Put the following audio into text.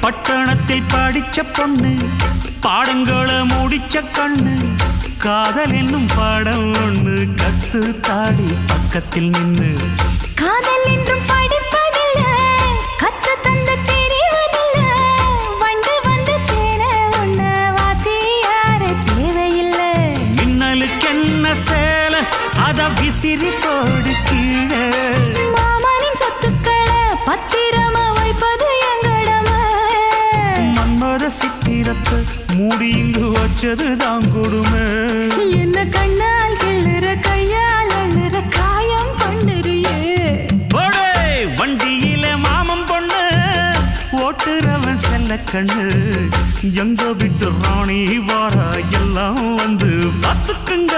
பட்டணத்தில் படிச்ச பொண்ணு பாடங்களை முடிச்ச கண்ணு காதல் என்னும் பாடம் ஒண்ணு கத்து தாடி பக்கத்தில் நின்னு காதல் என்றும் படிப்பதில்லை கத்து தந்து தெரிவதில்லை வந்து வந்து தேன உன்ன வாத்தியார தேவையில்லை மின்னலுக்கு என்ன சேல அத விசிறி போடு கீழே மாமனின் சொத்துக்களை பத்திரமா வைப்பது எங்கடமை மன்மத சித்திரத்தை மூடி இங்கு வச்சதுதான் கொடுமை என்ன கண்ணால் கிள்ளுற கையால் அள்ளுற காயம் பண்ணுறியே வண்டியில மாமம் பொண்ணு ஓட்டுறவன் செல்ல கண்ணு எங்க விட்டு ராணி வாரா எல்லாம் வந்து பார்த்துக்குங்க